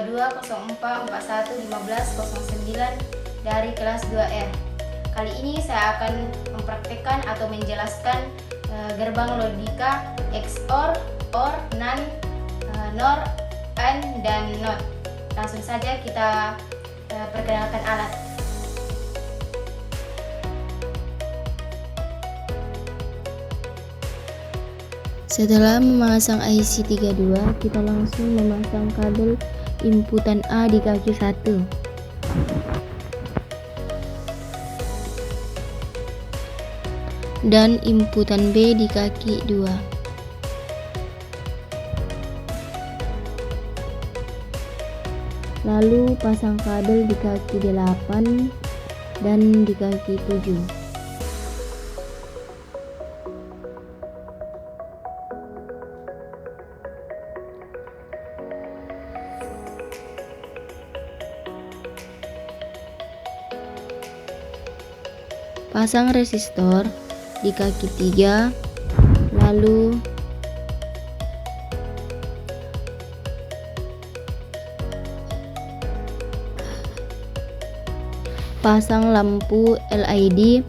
2204411509 dari kelas 2R. Kali ini saya akan mempraktekkan atau menjelaskan gerbang logika XOR, OR, NAND, NOR, AND, dan NOT. Langsung saja kita perkenalkan alat. Setelah memasang IC 32, kita langsung memasang kabel inputan A di kaki 1. Dan inputan B di kaki 2. Lalu pasang kabel di kaki 8 dan di kaki 7. Pasang resistor di kaki 3, lalu pasang lampu LED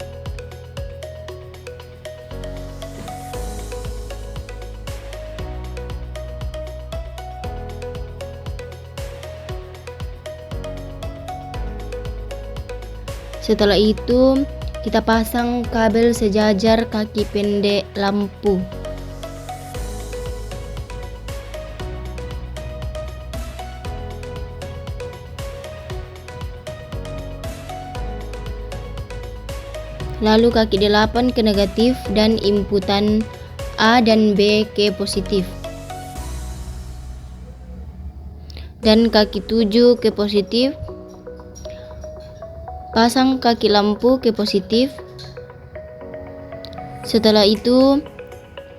setelah itu kita pasang kabel sejajar kaki pendek lampu. Lalu kaki 8 ke negatif dan inputan A dan B ke positif. Dan kaki 7 ke positif. Pasang kaki lampu ke positif. Setelah itu,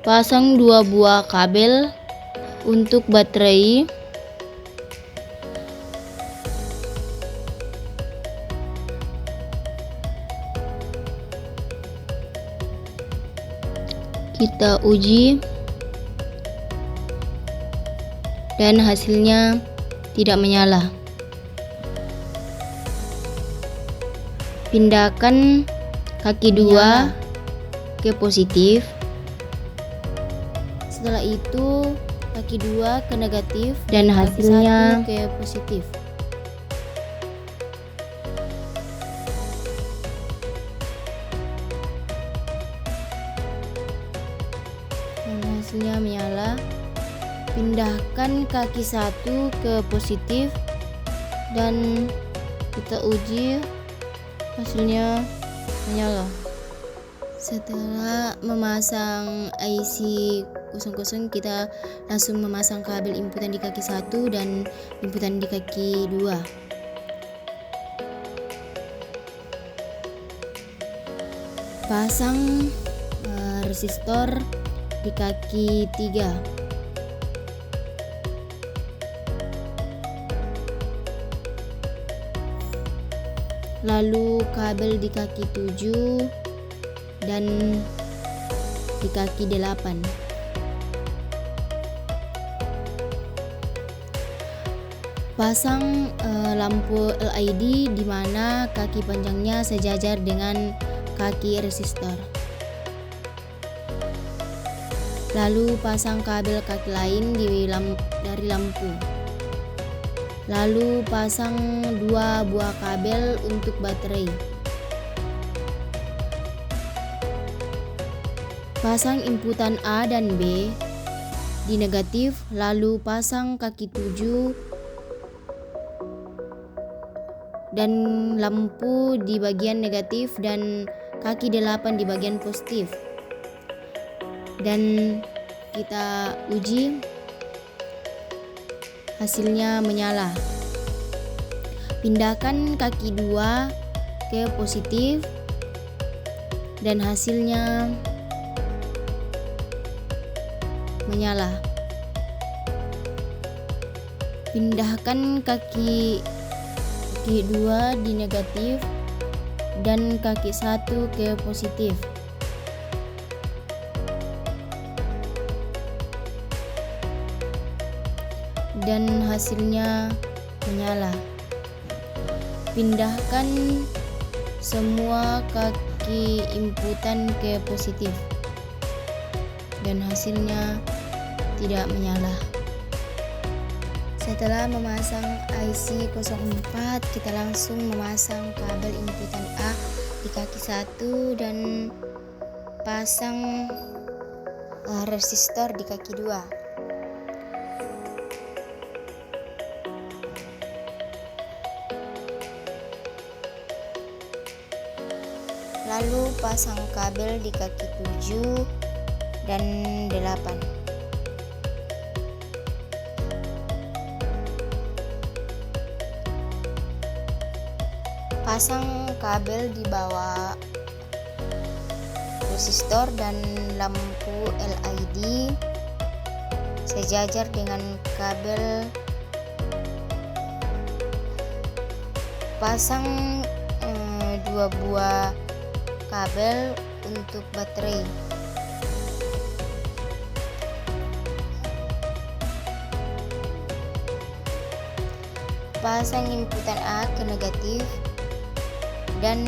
pasang 2 buah kabel untuk baterai. Kita uji dan hasilnya tidak menyala. Pindahkan kaki 2 ke positif. Setelah itu kaki 2 ke negatif dan hasilnya ke positif. Dan hasilnya menyala. Pindahkan kaki 1 ke positif dan kita uji, hasilnya menyala. Setelah memasang IC 00, kita langsung memasang kabel inputan di kaki 1 dan inputan di kaki 2. Pasang resistor di kaki 3. Lalu kabel di kaki 7 dan di kaki 8. Pasang lampu LED di mana kaki panjangnya sejajar dengan kaki resistor. Lalu pasang kabel kaki lain dari lampu. Lalu pasang 2 buah kabel untuk baterai. Pasang inputan A dan B di negatif, lalu pasang kaki 7 dan lampu di bagian negatif dan kaki 8 di bagian positif. Dan kita uji, hasilnya menyala. Pindahkan kaki 2 ke positif dan hasilnya menyala. Pindahkan kaki 2 di negatif dan kaki 1 ke positif. Dan hasilnya menyala. Pindahkan semua kaki inputan ke positif dan hasilnya tidak menyala. Setelah memasang IC 04, kita langsung memasang kabel inputan A di kaki 1 dan pasang resistor di kaki 2. Lalu pasang kabel di kaki 7 dan 8. Pasang kabel di bawah resistor dan lampu LED sejajar dengan kabel. Pasang 2 buah kabel untuk baterai. Pasang inputan A ke negatif dan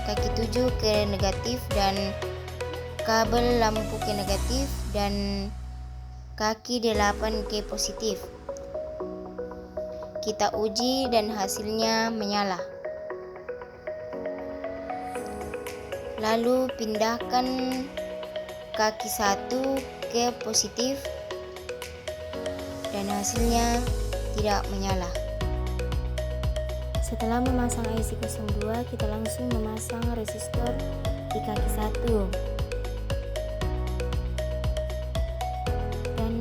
kaki 7 ke negatif dan kabel lampu ke negatif dan kaki 8 ke positif. Kita uji dan hasilnya menyala. Lalu pindahkan kaki 1 ke positif dan hasilnya tidak menyala. Setelah memasang IC 02, kita langsung memasang resistor di kaki 1 dan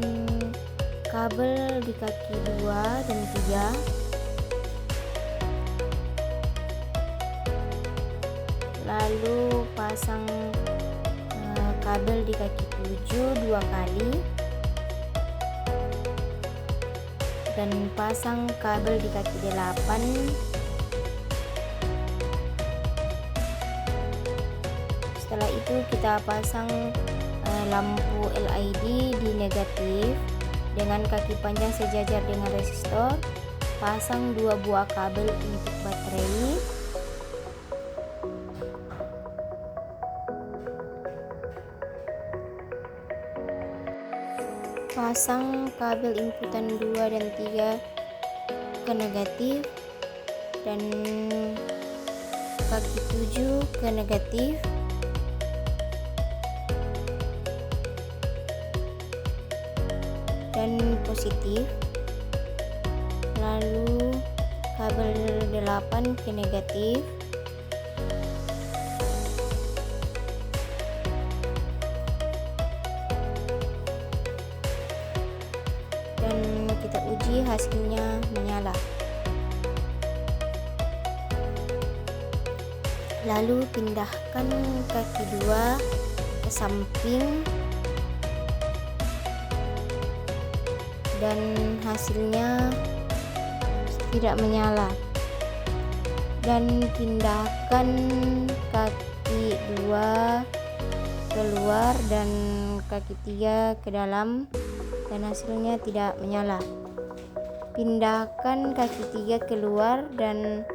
kabel di kaki 2 dan 3. Lalu pasang kabel di kaki 7 2 kali dan pasang kabel di kaki 8 . Setelah itu kita pasang lampu LED di negatif dengan kaki panjang sejajar dengan resistor. Pasang 2 buah kabel untuk baterai. Pasang kabel inputan 2 dan 3 ke negatif dan kaki 7 ke negatif. Dan positif. Lalu kabel 8 ke negatif. Dan kita uji hasilnya menyala. Lalu pindahkan kaki 2 ke samping dan hasilnya tidak menyala. Dan pindahkan kaki 2 keluar dan kaki 3 ke dalam dan hasilnya tidak menyala. Pindahkan kaki 3 keluar dan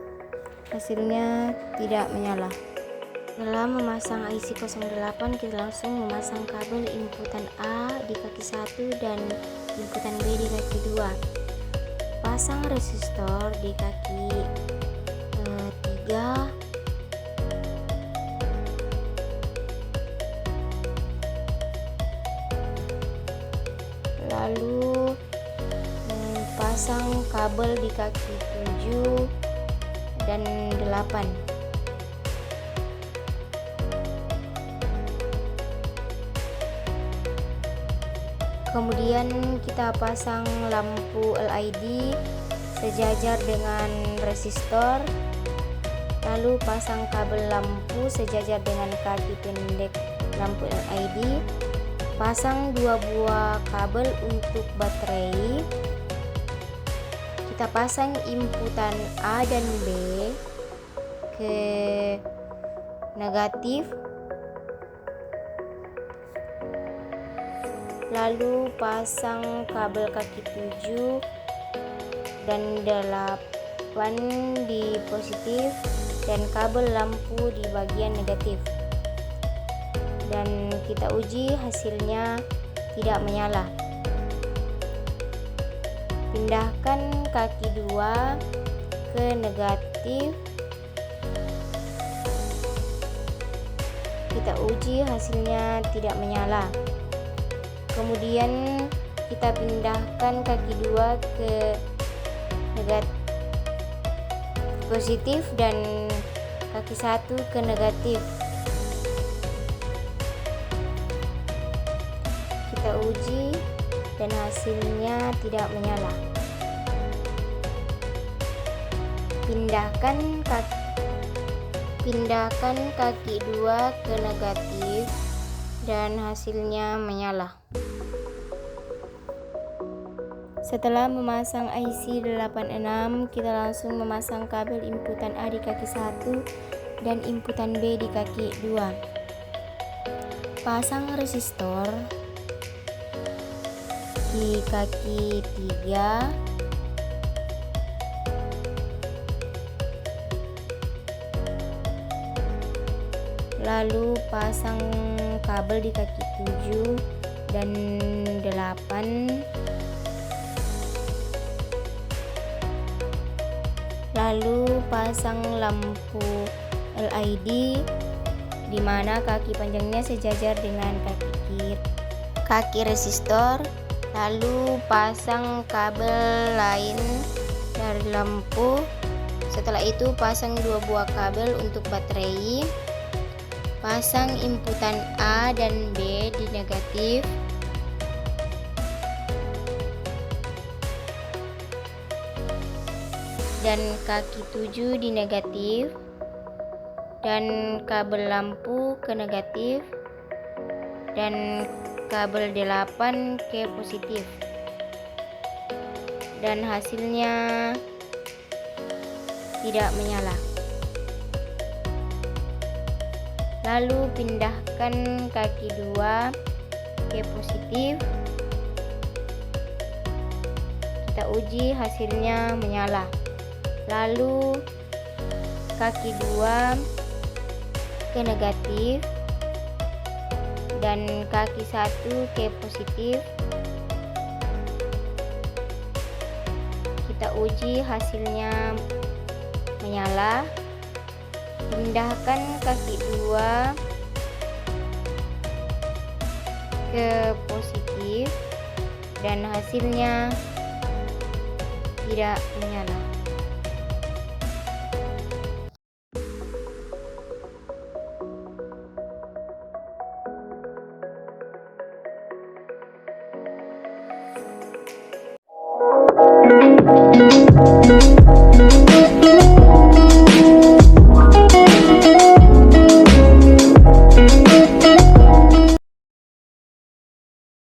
hasilnya tidak menyala. Setelah memasang IC 08, kita langsung memasang kabel inputan A di kaki 1 dan inputan B di kaki 2. Pasang resistor di kaki 3. Lalu pasang kabel di kaki 7 dan 8. Kemudian kita pasang lampu LED sejajar dengan resistor. Lalu pasang kabel lampu sejajar dengan kaki pendek lampu LED. Pasang 2 buah kabel untuk baterai. Kita pasang inputan A dan B ke negatif. Lalu pasang kabel kaki 7 dan 8 di positif, dan kabel lampu di bagian negatif. Dan kita uji, hasilnya tidak menyala. Pindahkan kaki 2 ke negatif. Kita uji, hasilnya tidak menyala. Kemudian kita pindahkan kaki 2 ke negatif positif dan kaki 1 ke negatif. Kita uji dan hasilnya tidak menyala. Pindahkan kaki 2 ke negatif dan hasilnya menyala. Setelah memasang IC 86, kita langsung memasang kabel inputan A di kaki 1 dan inputan B di kaki 2. Pasang resistor di kaki 3. Lalu pasang kabel di kaki 7 dan 8. Lalu pasang lampu LED di mana kaki panjangnya sejajar dengan kaki resistor. Lalu pasang kabel lain dari lampu. Setelah itu pasang 2 buah kabel untuk baterai. Pasang inputan A dan B di negatif. Dan kaki 7 di negatif, dan kabel lampu ke negatif, dan kabel 8 ke positif. Dan hasilnya tidak menyala. Lalu pindahkan kaki 2 ke positif. Kita uji, hasilnya menyala. Lalu kaki 2 ke negatif dan kaki 1 ke positif. Kita uji, hasilnya menyala. Pindahkan kaki 2 ke positif dan hasilnya tidak menyala.